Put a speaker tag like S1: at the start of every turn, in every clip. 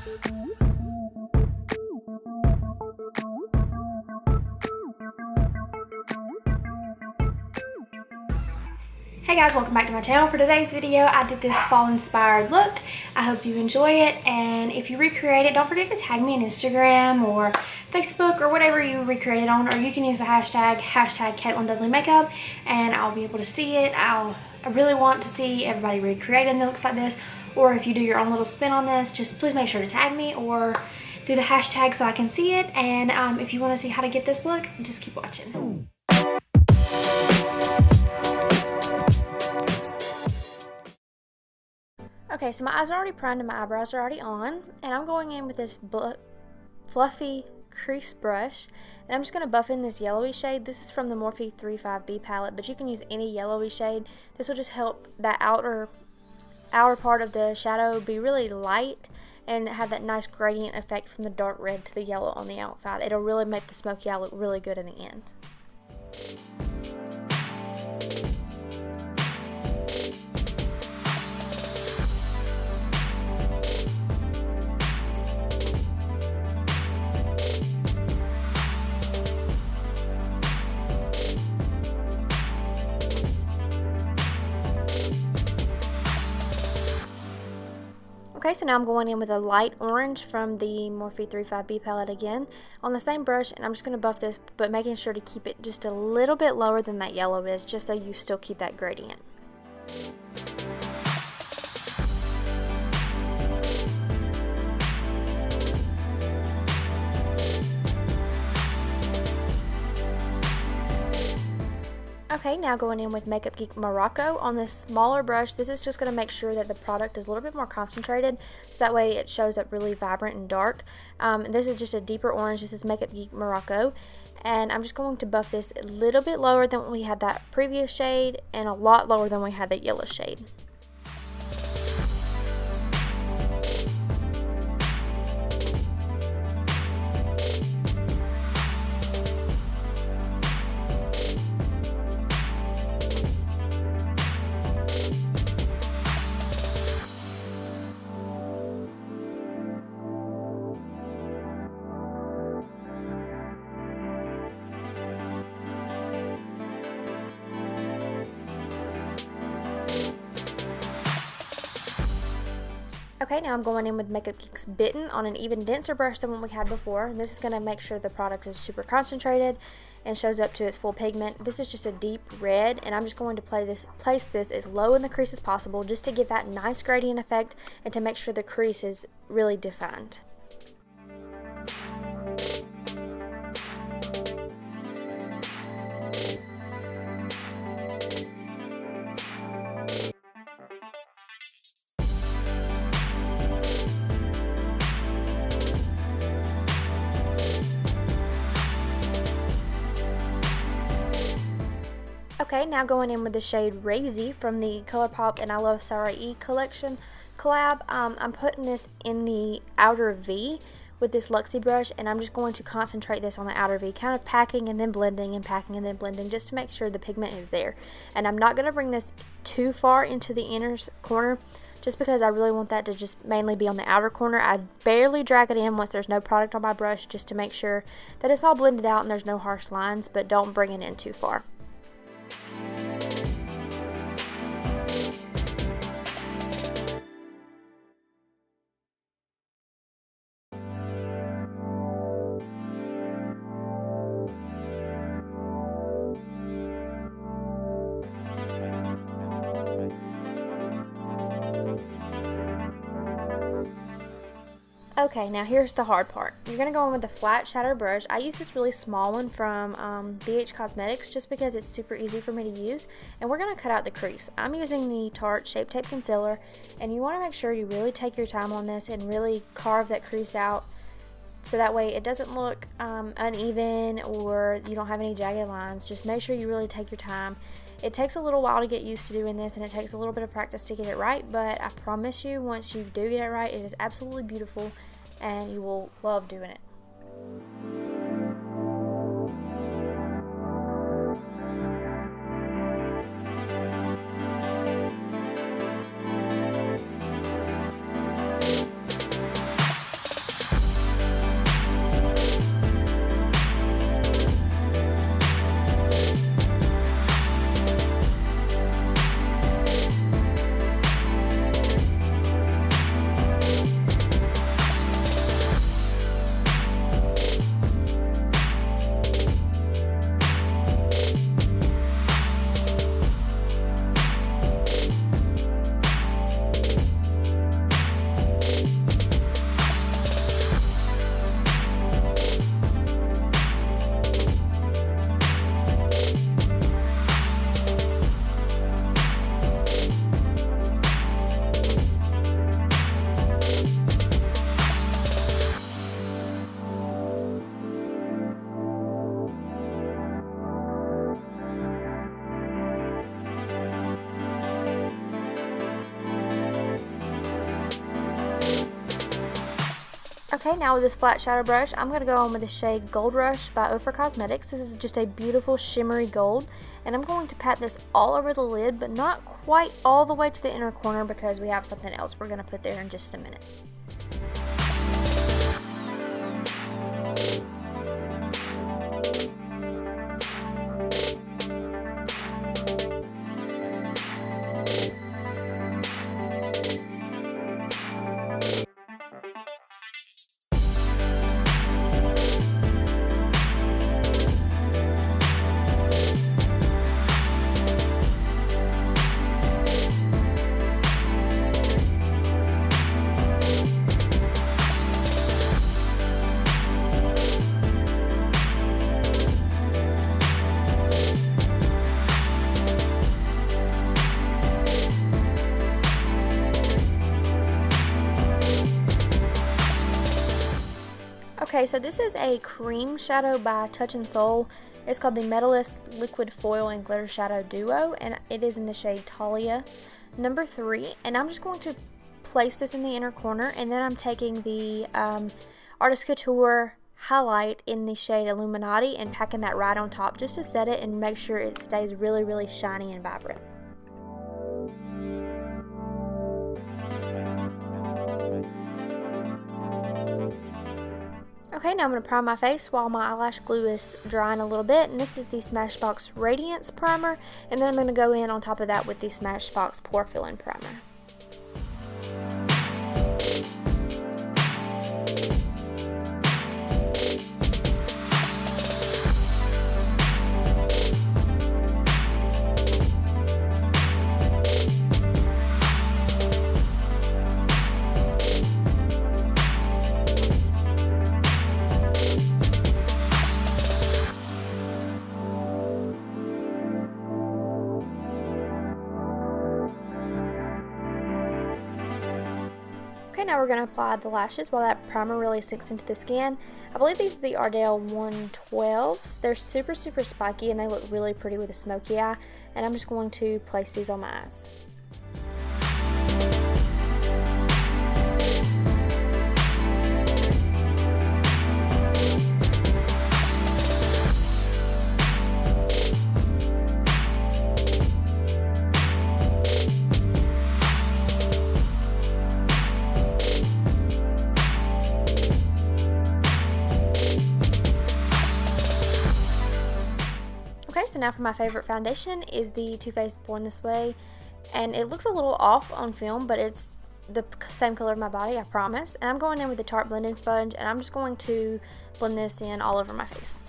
S1: Hey guys, welcome back to my channel. For today's video, I did this fall inspired look. I hope you enjoy it, and if you recreate it, don't forget to tag me on Instagram or Facebook or whatever you recreate it on, or you can use the hashtag KaitlynDudleyMakeup, and I'll be able to see it. I really want to see everybody recreating that looks like this, or if you do your own little spin on this, just please make sure to tag me or do the hashtag so I can see it. And if you want to see how to get this look, just keep watching. Okay, so my eyes are already primed and my eyebrows are already on, and I'm going in with this fluffy crease brush, and I'm just going to buff in this yellowy shade. This is from the Morphe 35B palette, but you can use any yellowy shade. This will just help that outer part of the shadow be really light and have that nice gradient effect from the dark red to the yellow on the outside. It'll really make the smoky eye look really good in the end. Okay, so now I'm going in with a light orange from the Morphe 35B palette again on the same brush, and I'm just going to buff this, but making sure to keep it just a little bit lower than that yellow is, just so you still keep that gradient. Okay, now going in with Makeup Geek Morocco on this smaller brush. This is just going to make sure that the product is a little bit more concentrated, so that way it shows up really vibrant and dark. This is just a deeper orange. This is Makeup Geek Morocco, and I'm just going to buff this a little bit lower than we had that previous shade, and a lot lower than we had that yellow shade. Okay, now I'm going in with Makeup Geek's Bitten on an even denser brush than what we had before. And this is going to make sure the product is super concentrated and shows up to its full pigment. This is just a deep red, and I'm just going to place this as low in the crease as possible, just to give that nice gradient effect and to make sure the crease is really defined. Okay, now going in with the shade Razy from the ColourPop and I Love Sarah E collection collab. I'm putting this in the outer V with this Luxie brush, and I'm just going to concentrate this on the outer V, kind of packing and then blending and packing and then blending, just to make sure the pigment is there. And I'm not going to bring this too far into the inner corner, just because I really want that to just mainly be on the outer corner. I barely drag it in once there's no product on my brush, just to make sure that it's all blended out and there's no harsh lines, but don't bring it in too far. Okay, now here's the hard part. You're going to go in with the flat shadow brush. I use this really small one from BH Cosmetics just because it's super easy for me to use. And we're going to cut out the crease. I'm using the Tarte Shape Tape Concealer, and you want to make sure you really take your time on this and really carve that crease out, so that way it doesn't look uneven or you don't have any jagged lines. Just make sure you really take your time. It takes a little while to get used to doing this, and it takes a little bit of practice to get it right, but I promise you, once you do get it right, it is absolutely beautiful and you will love doing it. Okay, now with this flat shadow brush, I'm going to go on with the shade Gold Rush by Ofra Cosmetics. This is just a beautiful shimmery gold, and I'm going to pat this all over the lid, but not quite all the way to the inner corner because we have something else we're going to put there in just a minute. Okay, so this is a cream shadow by Touch and Soul. It's called the Metalist Liquid Foil and Glitter Shadow Duo, and it is in the shade Talia number 3. And I'm just going to place this in the inner corner, and then I'm taking the Artist Couture highlight in the shade Illuminati and packing that right on top just to set it and make sure it stays really, really shiny and vibrant. Okay, now I'm going to prime my face while my eyelash glue is drying a little bit, and this is the Smashbox Radiance Primer, and then I'm going to go in on top of that with the Smashbox Pore Filling Primer. Okay, now we're going to apply the lashes while that primer really sinks into the skin. I believe these are the Ardell 112s. They're super, super spiky and they look really pretty with a smoky eye. And I'm just going to place these on my eyes. Okay, so now for my favorite foundation is the Too Faced Born This Way, and it looks a little off on film, but it's the same color of my body, I promise. And I'm going in with the Tarte blending sponge, and I'm just going to blend this in all over my face.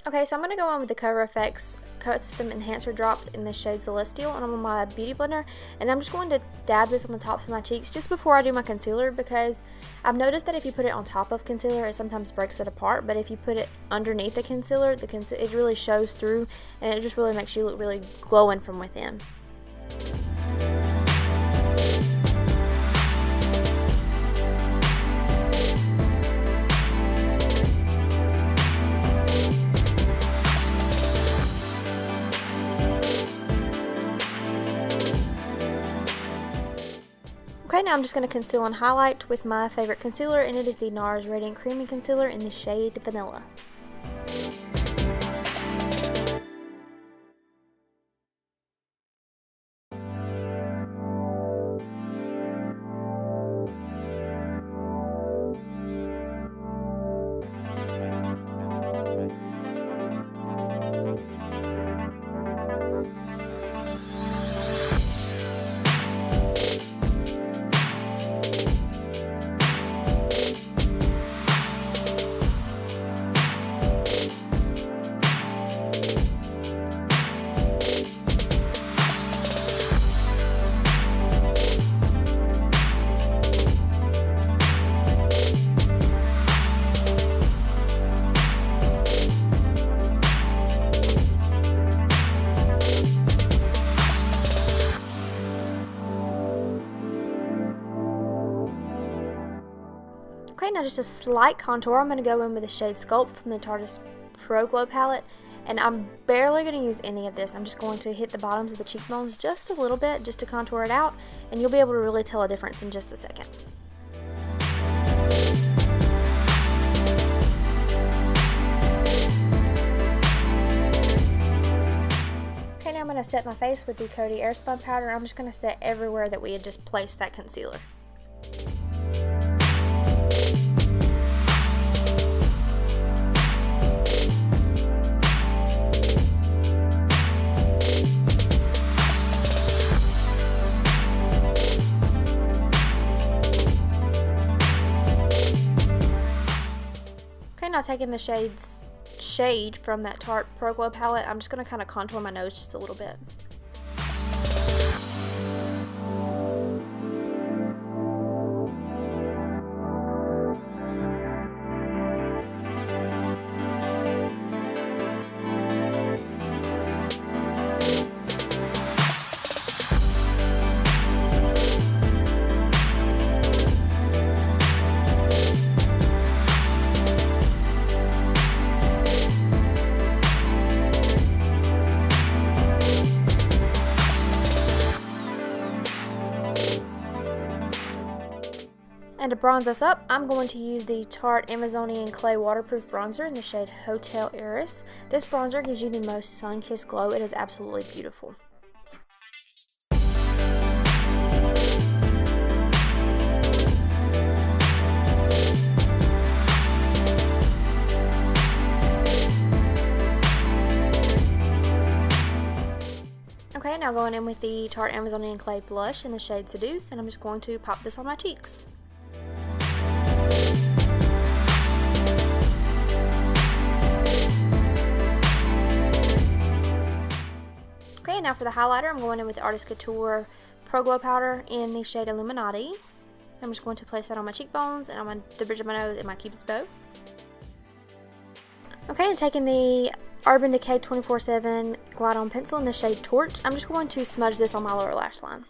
S1: Okay, so I'm going to go on with the Cover FX Custom Enhancer Drops in the shade Celestial, and I'm on my Beauty Blender, and I'm just going to dab this on the tops of my cheeks just before I do my concealer, because I've noticed that if you put it on top of concealer, it sometimes breaks it apart, but if you put it underneath the concealer, it really shows through, and it just really makes you look really glowing from within. Okay, now I'm just going to conceal and highlight with my favorite concealer, and it is the NARS Radiant Creamy Concealer in the shade Vanilla. just a slight contour, I'm going to go in with the shade Sculpt from the Tarte Pro Glow palette. And I'm barely going to use any of this. I'm just going to hit the bottoms of the cheekbones just a little bit, just to contour it out. And you'll be able to really tell a difference in just a second. Okay, now I'm going to set my face with the Coty Airspun powder. I'm just going to set everywhere that we had just placed that concealer. Now taking the shade from that Tarte Pro Glow palette, I'm just going to kind of contour my nose just a little bit. And to bronze us up, I'm going to use the Tarte Amazonian Clay Waterproof Bronzer in the shade Hotel Iris. This bronzer gives you the most sun-kissed glow. It is absolutely beautiful. Okay, now going in with the Tarte Amazonian Clay Blush in the shade Seduce, and I'm just going to pop this on my cheeks. Okay, now for the highlighter, I'm going in with the Artist Couture Pro Glow Powder in the shade Illuminati. I'm just going to place that on my cheekbones and on the bridge of my nose and my Cupid's bow. Okay, and taking the Urban Decay 24/7 Glide On Pencil in the shade Torch, I'm just going to smudge this on my lower lash line.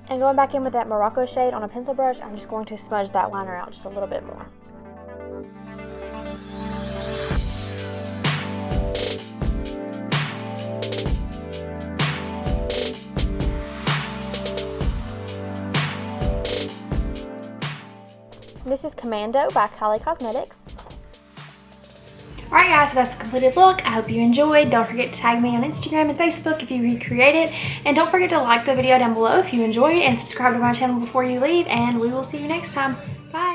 S1: And going back in with that Morocco shade on a pencil brush, I'm just going to smudge that liner out just a little bit more. This is Commando by Kylie Cosmetics. Alright guys, so that's the completed look. I hope you enjoyed. Don't forget to tag me on Instagram and Facebook if you recreate it. And don't forget to like the video down below if you enjoyed it, and subscribe to my channel before you leave, and we will see you next time. Bye!